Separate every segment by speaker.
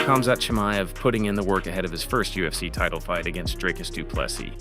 Speaker 1: Khamzat Chaimaev putting in the work ahead of his first UFC title fight against Dricus du Plessis.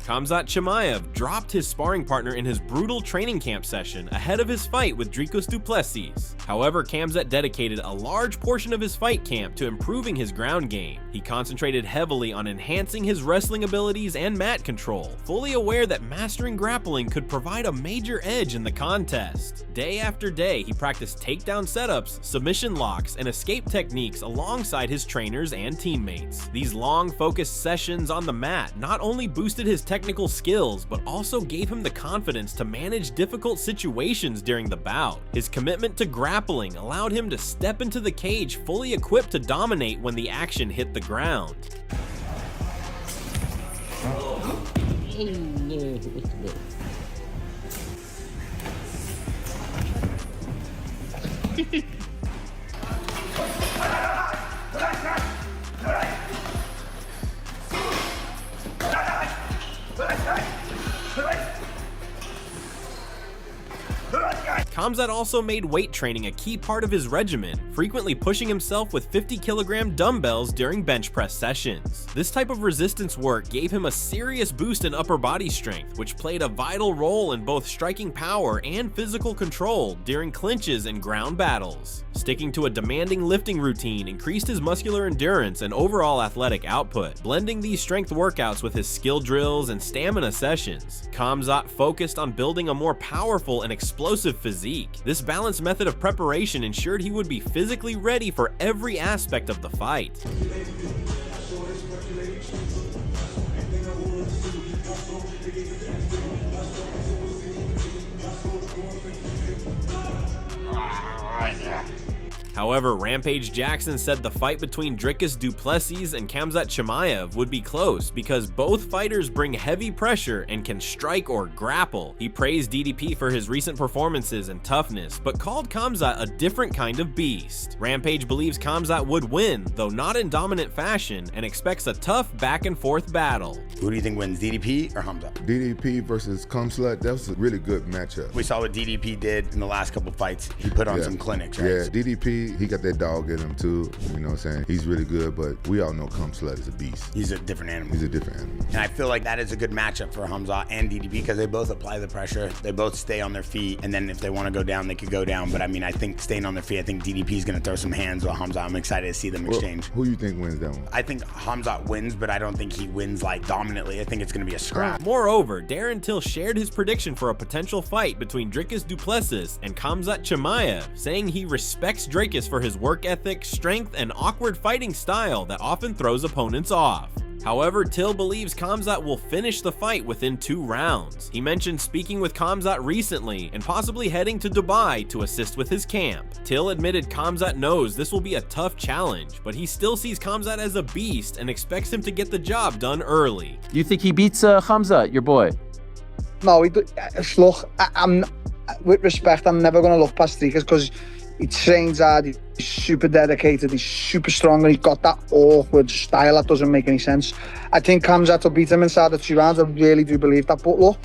Speaker 2: Khamzat Chaimaev dropped his sparring partner in his brutal training camp session ahead of his fight with Dricus du Plessis. However, Khamzat dedicated a large portion of his fight camp to improving his ground game. He concentrated heavily on enhancing his wrestling abilities and mat control, fully aware that mastering grappling could provide a major edge in the contest. Day after day, he practiced takedown setups, submission locks, and escape techniques alongside his trainers and teammates. These long, focused sessions on the mat not only boosted his technical skills, but also gave him the confidence to manage difficult situations during the bout. His commitment to grappling allowed him to step into the cage fully equipped to dominate when the action hit the ground. Khamzat also made weight training a key part of his regimen, frequently pushing himself with 50-kilogram dumbbells during bench press sessions. This type of resistance work gave him a serious boost in upper body strength, which played a vital role in both striking power and physical control during clinches and ground battles. Sticking to a demanding lifting routine increased his muscular endurance and overall athletic output. Blending these strength workouts with his skill drills and stamina sessions, Khamzat focused on building a more powerful and explosive physique. This balanced method of preparation ensured he would be physically ready for every aspect of the fight. However, Rampage Jackson said the fight between Dricus du Plessis and Khamzat Chaimaev would be close because both fighters bring heavy pressure and can strike or grapple. He praised DDP for his recent performances and toughness, but called Khamzat a different kind of beast. Rampage believes Khamzat would win, though not in dominant fashion, and expects a tough back-and-forth battle.
Speaker 3: Who do you think wins, DDP or Khamzat?
Speaker 4: DDP versus Khamzat, that was a really good matchup.
Speaker 3: We saw what DDP did in the last couple fights. He put on some clinics, right?
Speaker 4: Yeah, DDP, he got that dog in him too, you know what I'm saying? He's really good, but we all know Khamzat is a beast.
Speaker 3: He's a different animal.
Speaker 4: He's a different animal.
Speaker 3: And I feel like that is a good matchup for Khamzat and DDP because they both apply the pressure. They both stay on their feet, and then if they want to go down, they could go down. But I mean, I think staying on their feet, I think DDP is going to throw some hands while Khamzat. I'm excited to see them exchange.
Speaker 4: Who you think wins that one?
Speaker 3: I think Khamzat wins, but I don't think he wins like dominantly. I think it's going to be a scrap.
Speaker 2: Moreover, Darren Till shared his prediction for a potential fight between Dricus du Plessis and Khamzat Chaimaev, saying he respects Dricus for his work ethic, strength, and awkward fighting style that often throws opponents off. However, Till believes Khamzat will finish the fight within 2 rounds. He mentioned speaking with Khamzat recently and possibly heading to Dubai to assist with his camp. Till admitted Khamzat knows this will be a tough challenge, but he still sees Khamzat as a beast and expects him to get the job done early.
Speaker 5: You think he beats Khamzat, your boy?
Speaker 6: No, look, with respect, I'm never going to look past Dricus because he trains hard, he's super dedicated, he's super strong, and he's got that awkward style that doesn't make any sense. I think Khamzat will beat him inside the 2 rounds. I really do believe that. But look,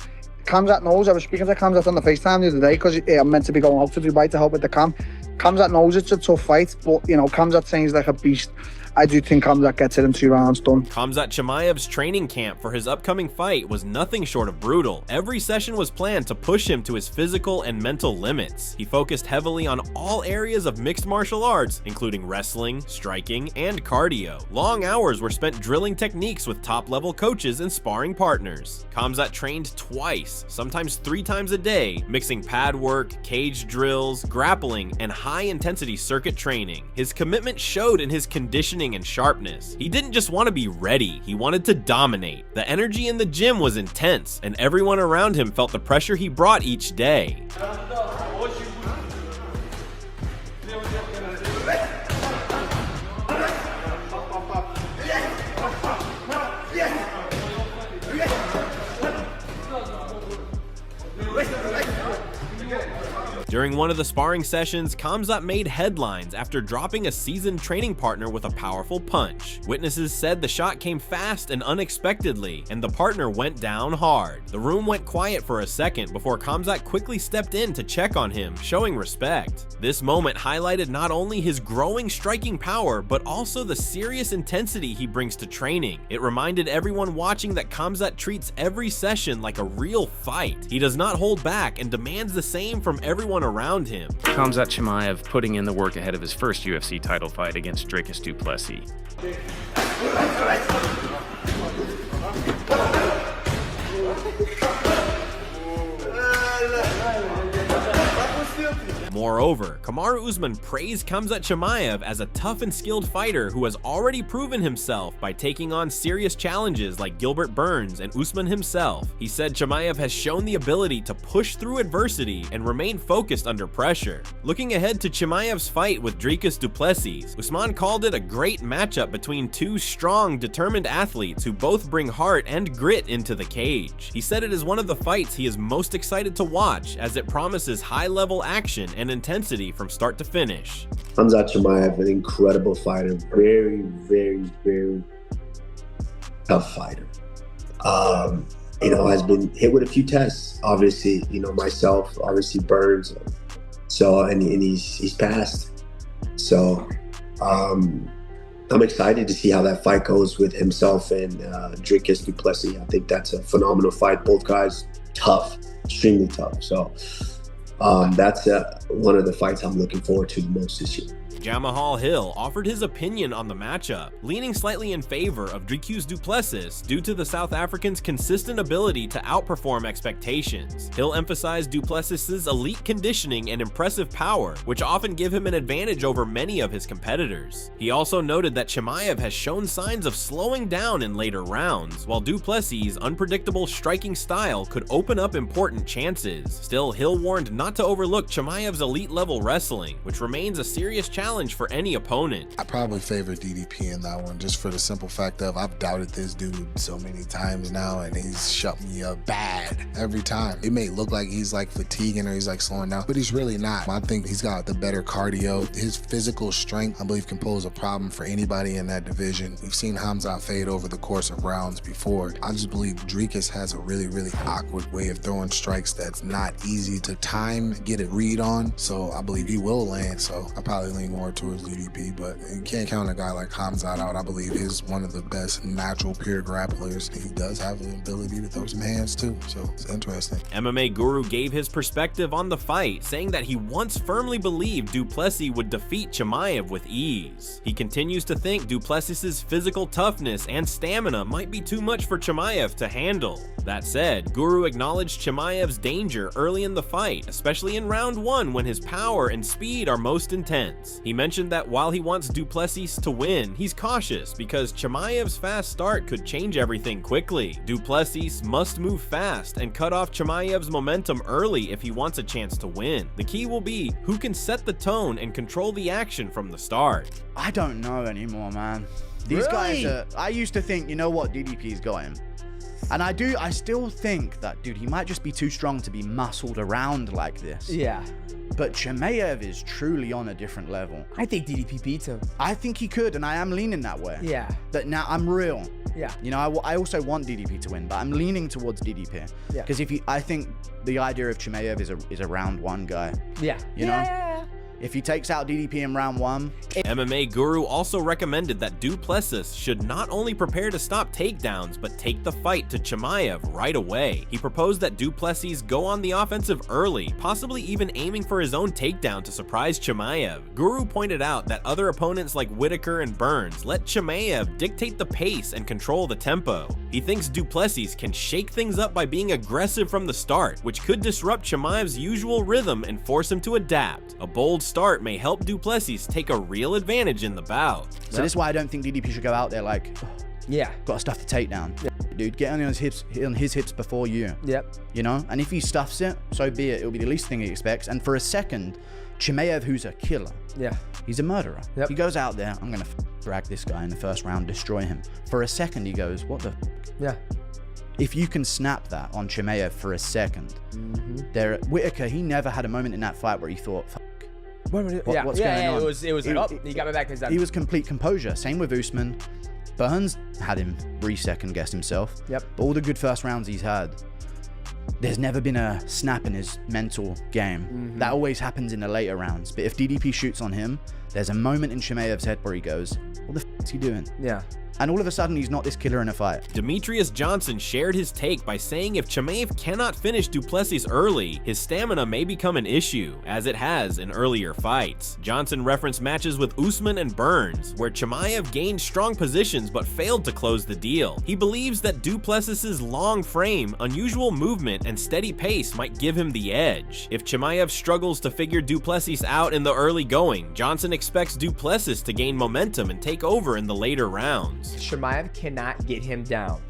Speaker 6: Khamzat knows. I was speaking to Khamzat on the FaceTime the other day because I'm meant to be going out to Dubai to help with the camp. Khamzat knows it's a tough fight, but you know, Khamzat trains like a beast. I do think Khamzat gets it in 2 rounds done.
Speaker 2: Khamzat Chaimaev's training camp for his upcoming fight was nothing short of brutal. Every session was planned to push him to his physical and mental limits. He focused heavily on all areas of mixed martial arts, including wrestling, striking, and cardio. Long hours were spent drilling techniques with top-level coaches and sparring partners. Khamzat trained twice, sometimes 3 times a day, mixing pad work, cage drills, grappling, and high-intensity circuit training. His commitment showed in his conditioning and sharpness. He didn't just want to be ready, he wanted to dominate. The energy in the gym was intense, and everyone around him felt the pressure he brought each day. During one of the sparring sessions, Khamzat made headlines after dropping a seasoned training partner with a powerful punch. Witnesses said the shot came fast and unexpectedly, and the partner went down hard. The room went quiet for a second before Khamzat quickly stepped in to check on him, showing respect. This moment highlighted not only his growing striking power, but also the serious intensity he brings to training. It reminded everyone watching that Khamzat treats every session like a real fight. He does not hold back and demands the same from everyone around him.
Speaker 1: Khamzat Chaimaev putting in the work ahead of his first UFC title fight against Dricus du Plessis.
Speaker 2: Moreover, Kamaru Usman praised Khamzat Chaimaev as a tough and skilled fighter who has already proven himself by taking on serious challenges like Gilbert Burns and Usman himself. He said Chaimaev has shown the ability to push through adversity and remain focused under pressure. Looking ahead to Chimaev's fight with Dricus du Plessis, Usman called it a great matchup between two strong, determined athletes who both bring heart and grit into the cage. He said it is one of the fights he is most excited to watch as it promises high-level action and intensity from start to finish.
Speaker 7: Khamzat Chaimaev, an incredible fighter, very, very, very tough fighter. Has been hit with a few tests. Obviously, myself, obviously Burns. So, and he's passed. So, I'm excited to see how that fight goes with himself and Dricus du Plessis. I think that's a phenomenal fight. Both guys tough, extremely tough. So. That's one of the fights I'm looking forward to the most this year.
Speaker 2: Jamahal Hill offered his opinion on the matchup, leaning slightly in favor of Dricus du Plessis due to the South African's consistent ability to outperform expectations. Hill emphasized du Plessis' elite conditioning and impressive power, which often give him an advantage over many of his competitors. He also noted that Chaimaev has shown signs of slowing down in later rounds, while du Plessis' unpredictable striking style could open up important chances. Still, Hill warned not to overlook Chaimaev's elite-level wrestling, which remains a serious challenge for any opponent.
Speaker 8: I probably favor DDP in that one, just for the simple fact of I've doubted this dude so many times now, and he's shut me up bad every time. It may look like he's like fatiguing or he's like slowing down, but he's really not. I think he's got the better cardio. His physical strength, I believe, can pose a problem for anybody in that division. We've seen Khamzat fade over the course of rounds before. I just believe Dricus has a really, really awkward way of throwing strikes that's not easy to time, get a read on. So I believe he will land. So I probably lean more towards DDP, but you can't count a guy like Khamzat out. I believe he's one of the best natural pure grapplers. He does have the ability to throw some hands too, so it's interesting.
Speaker 2: MMA Guru gave his perspective on the fight, saying that he once firmly believed du Plessis would defeat Chaimaev with ease. He continues to think du Plessis' physical toughness and stamina might be too much for Chaimaev to handle. That said, Guru acknowledged Chimaev's danger early in the fight, especially in round 1 when his power and speed are most intense. He mentioned that while he wants du Plessis to win, he's cautious because Chimaev's fast start could change everything quickly. Du Plessis must move fast and cut off Chimaev's momentum early if he wants a chance to win. The key will be who can set the tone and control the action from the start.
Speaker 9: I don't know anymore, man. These guys are... I used to think, you know what, DDP's got him. And I still think that, dude, he might just be too strong to be muscled around like this.
Speaker 10: Yeah.
Speaker 9: But Chaimaev is truly on a different level.
Speaker 10: I think DDP beats him.
Speaker 9: I think he could, and I am leaning that way.
Speaker 10: Yeah.
Speaker 9: That now I'm real.
Speaker 10: Yeah.
Speaker 9: You know, I also want DDP to win, but I'm leaning towards DDP.
Speaker 10: Yeah.
Speaker 9: Because I think the idea of Chaimaev is a round 1 guy.
Speaker 10: Yeah.
Speaker 9: You know? If he takes out DDP in round 1.
Speaker 2: MMA Guru also recommended that du Plessis should not only prepare to stop takedowns, but take the fight to Chaimaev right away. He proposed that du Plessis go on the offensive early, possibly even aiming for his own takedown to surprise Chaimaev. Guru pointed out that other opponents like Whitaker and Burns let Chaimaev dictate the pace and control the tempo. He thinks du Plessis can shake things up by being aggressive from the start, which could disrupt Chaimaev's usual rhythm and force him to adapt. A bold start may help du Plessis take a real advantage in the bout.
Speaker 9: So this is why I don't think DDP should go out there like, got to stuff the takedown.
Speaker 10: Yeah.
Speaker 9: Dude, get on his hips before you.
Speaker 10: Yep.
Speaker 9: You know, and if he stuffs it, so be it. It'll be the least thing he expects. And for a second, Chaimaev, who's a killer, he's a murderer.
Speaker 10: Yep.
Speaker 9: He goes out there, I'm gonna drag this guy in the first round, destroy him. For a second, he goes, what the?
Speaker 10: Yeah.
Speaker 9: if you can snap that on Chimaev for a second, Whitaker, he never had a moment in that fight where he thought, fuck, what's going on?
Speaker 10: It was he got me back.
Speaker 9: He was complete composure. Same with Usman. Burns had him re-second guess himself.
Speaker 10: Yep.
Speaker 9: But all the good first rounds he's had, there's never been a snap in his mental game. That always happens in the later rounds. But if DDP shoots on him, there's a moment in Chimaev's head where he goes, what the f is he doing?
Speaker 10: Yeah.
Speaker 9: And all of a sudden, he's not this killer in a fight.
Speaker 2: Demetrius Johnson shared his take by saying if Chimaev cannot finish Du Plessis early, his stamina may become an issue, as it has in earlier fights. Johnson referenced matches with Usman and Burns, where Chimaev gained strong positions but failed to close the deal. He believes that Du Plessis' long frame, unusual movement, and steady pace might give him the edge. If Chimaev struggles to figure Du Plessis out in the early going, Johnson expects Du Plessis to gain momentum and take over in the later rounds.
Speaker 10: Chimaev cannot get him down.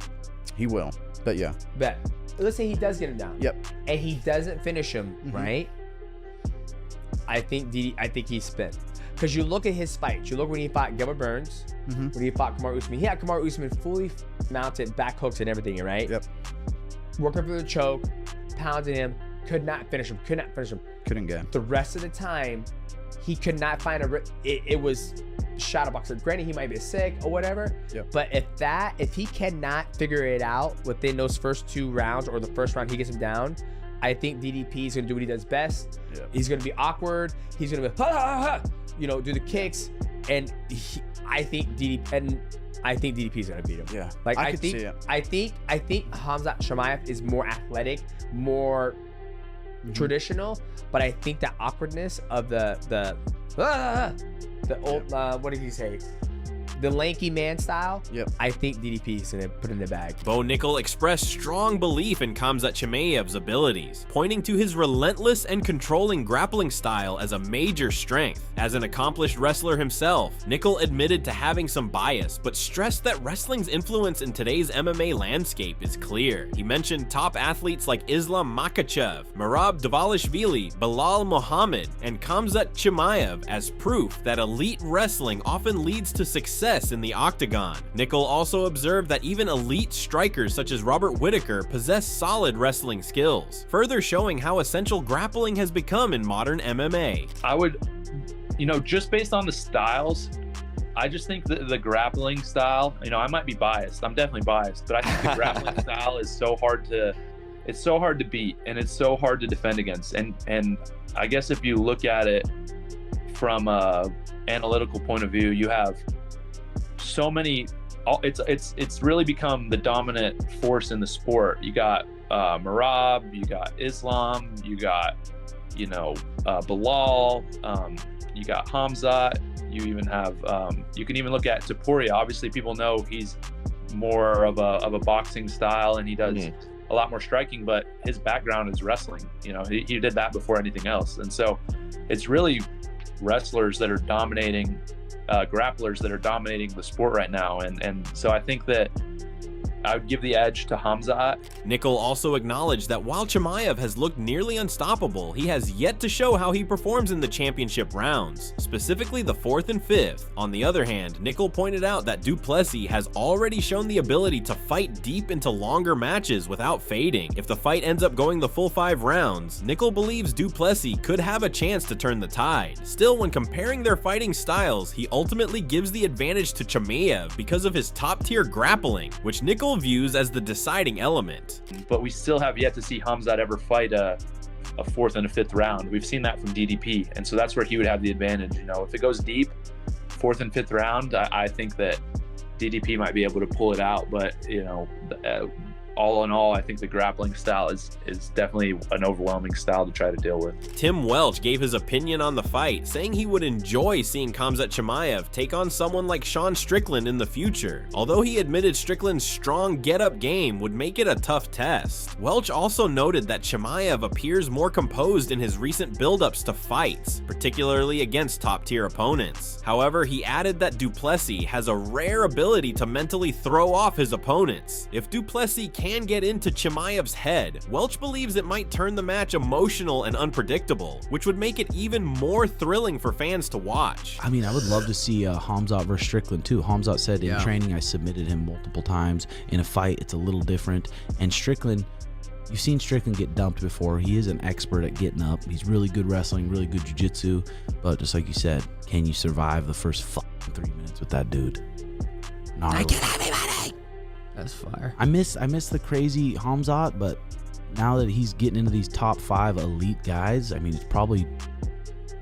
Speaker 9: He will, but yeah.
Speaker 10: But let's say he does get him down.
Speaker 9: Yep.
Speaker 10: And he doesn't finish him, right? I think he's spent. Because you look at his fights. You look when he fought Gilbert Burns, when he fought Kamaru Usman. He had Kamaru Usman fully mounted, back hooks and everything, right?
Speaker 9: Yep.
Speaker 10: Working for the choke, pounding him, could not finish him,
Speaker 9: Couldn't get.
Speaker 10: The rest of the time, he could not find it was shadow boxer. Granted, he might be sick or whatever, but if he cannot figure it out within those first 2 rounds or the first round he gets him down, I think DDP is going to do what he does best. He's going to be awkward. He's going to be, do the kicks. And I think DDP is going to beat him.
Speaker 9: Yeah.
Speaker 10: Like, I think
Speaker 9: Khamzat
Speaker 10: Chimaev is more athletic, more traditional, but I think the awkwardness of the old, what did he say? The lanky man style. I think DDP is gonna put in the bag.
Speaker 2: Bo Nickel expressed strong belief in Khamzat Chimaev's abilities, pointing to his relentless and controlling grappling style as a major strength. As an accomplished wrestler himself, Nickel admitted to having some bias, but stressed that wrestling's influence in today's MMA landscape is clear. He mentioned top athletes like Islam Makhachev, Merab Dvalishvili, Bilal Muhammad, and Khamzat Chimaev as proof that elite wrestling often leads to success in the octagon. Nickel also observed that even elite strikers such as Robert Whitaker possess solid wrestling skills, further showing how essential grappling has become in modern MMA.
Speaker 11: I would, just based on the styles, I just think that the grappling style, I might be biased. I'm definitely biased, but I think the grappling style is so hard to beat, and it's so hard to defend against. And I guess if you look at it from a analytical point of view, you have so many, it's really become the dominant force in the sport. You got Merab, you got Islam, you got Bilal, you got Khamzat, you even have you can even look at Topuria. Obviously people know he's more of a boxing style and he does a lot more striking, but his background is wrestling. He did that before anything else. And so it's really wrestlers that are dominating, grapplers that are dominating the sport right now, and so I think that I would give the edge to Khamzat.
Speaker 2: Nickel also acknowledged that while Chimaev has looked nearly unstoppable, he has yet to show how he performs in the championship rounds, specifically the 4th and 5th. On the other hand, Nickel pointed out that Du Plessis has already shown the ability to fight deep into longer matches without fading. If the fight ends up going the full 5 rounds, Nickel believes Du Plessis could have a chance to turn the tide. Still, when comparing their fighting styles, he ultimately gives the advantage to Chimaev because of his top-tier grappling, which Nickel views as the deciding element.
Speaker 11: But we still have yet to see Khamzat ever fight a 4th and a 5th round. We've seen that from DDP, and so that's where he would have the advantage. If it goes deep, 4th and 5th round, I think that DDP might be able to pull it out, but all in all, I think the grappling style is definitely an overwhelming style to try to deal with.
Speaker 2: Tim Welch gave his opinion on the fight, saying he would enjoy seeing Khamzat Chimaev take on someone like Sean Strickland in the future, although he admitted Strickland's strong get-up game would make it a tough test. Welch also noted that Chimaev appears more composed in his recent build-ups to fights, particularly against top-tier opponents. However, he added that Du Plessis has a rare ability to mentally throw off his opponents. If Du Plessis can can get into Chimaev's head, Welch believes it might turn the match emotional and unpredictable, which would make it even more thrilling for fans to watch.
Speaker 12: I mean, I would love to see Khamzat versus Strickland too. Khamzat said in training, I submitted him multiple times. In a fight, it's a little different. And Strickland, you've seen Strickland get dumped before. He is an expert at getting up. He's really good wrestling, really good jiu-jitsu. But just like you said, can you survive the first 3 minutes with that dude? Gnarly.
Speaker 13: That's fire.
Speaker 12: I miss the crazy Khamzat, but now that he's getting into these top 5 elite guys, I mean, it's probably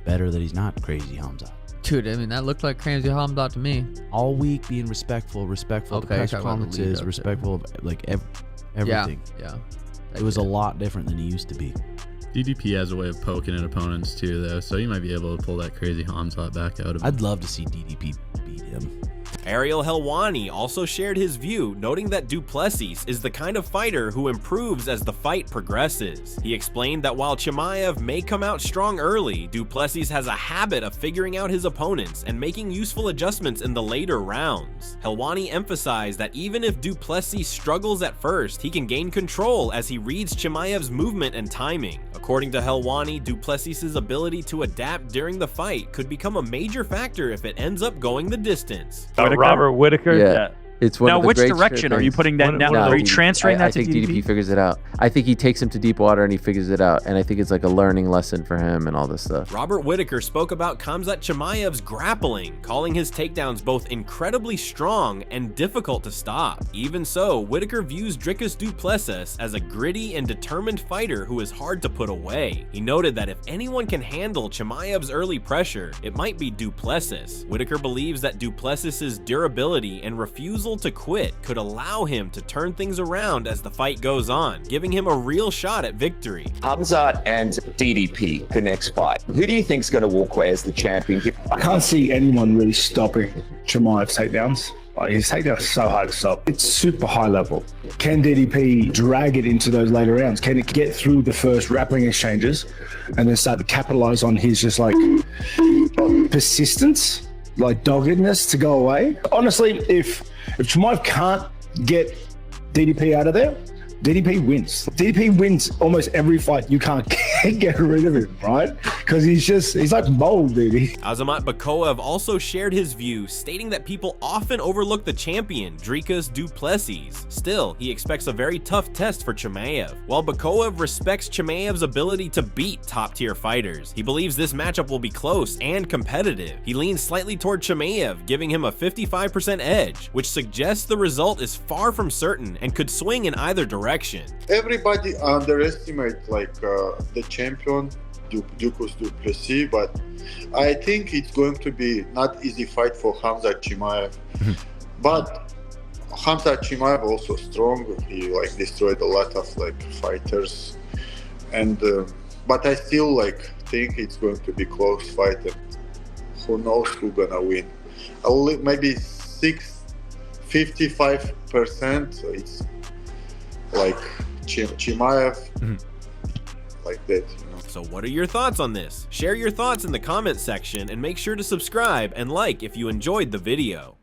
Speaker 12: better that he's not crazy Khamzat.
Speaker 13: Dude, I mean, that looked like crazy Khamzat to me.
Speaker 12: All week being respectful of the press conferences, respectful of like everything.
Speaker 13: Yeah.
Speaker 12: It was a lot different than he used to be.
Speaker 14: DDP has a way of poking at opponents too, though, so you might be able to pull that crazy Khamzat back out of him.
Speaker 12: I'd love to see DDP beat him.
Speaker 2: Ariel Helwani also shared his view, noting that Du Plessis is the kind of fighter who improves as the fight progresses. He explained that while Chimaev may come out strong early, Du Plessis has a habit of figuring out his opponents and making useful adjustments in the later rounds. Helwani emphasized that even if Du Plessis struggles at first, he can gain control as he reads Chimaev's movement and timing. According to Helwani, Du Plessis' ability to adapt during the fight could become a major factor if it ends up going the distance.
Speaker 15: Robert Whittaker?
Speaker 5: Yeah. It's one
Speaker 15: now,
Speaker 5: of the
Speaker 15: which
Speaker 5: great
Speaker 15: direction are you putting that now? Are you transferring that to DDP?
Speaker 5: I think DDP figures it out. I think he takes him to deep water and he figures it out. And I think it's like a learning lesson for him and all this stuff.
Speaker 2: Robert Whittaker spoke about Khamzat Chimaev's grappling, calling his takedowns both incredibly strong and difficult to stop. Even so, Whittaker views Dricus Du Plessis as a gritty and determined fighter who is hard to put away. He noted that if anyone can handle Chimaev's early pressure, it might be Du Plessis. Whittaker believes that Du Plessis' durability and refusal to quit could allow him to turn things around as the fight goes on, giving him a real shot at victory.
Speaker 16: Khamzat and DDP, the next fight. Who do you think is going to walk away as the champion?
Speaker 17: I can't see anyone really stopping Chimaev's takedowns. His takedown is so hard to stop. It's super high level. Can DDP drag it into those later rounds? Can it get through the first grappling exchanges and then start to capitalize on his just like persistence, like doggedness to go away? Honestly, if Chimaev can't get DDP out of there, DDP wins. DDP wins almost every fight. You can't get rid of him, right? Because he's like mold, dude.
Speaker 2: Azamat Bakoev also shared his view, stating that people often overlook the champion, Dricus Du Plessis. Still, he expects a very tough test for Chimaev. While Bakoev respects Chimaev's ability to beat top-tier fighters, he believes this matchup will be close and competitive. He leans slightly toward Chimaev, giving him a 55% edge, which suggests the result is far from certain and could swing in either direction.
Speaker 18: Everybody underestimates the champion Dricus Du Plessis, but I think it's going to be not easy fight for Khamzat Chimaev. But Khamzat Chimaev also strong. He destroyed a lot of fighters, and but I still think it's going to be close fight, and who knows who's gonna win? Maybe 55%. It's Chimaev, like that.
Speaker 2: So what are your thoughts on this? Share your thoughts in the comments section and make sure to subscribe and like if you enjoyed the video.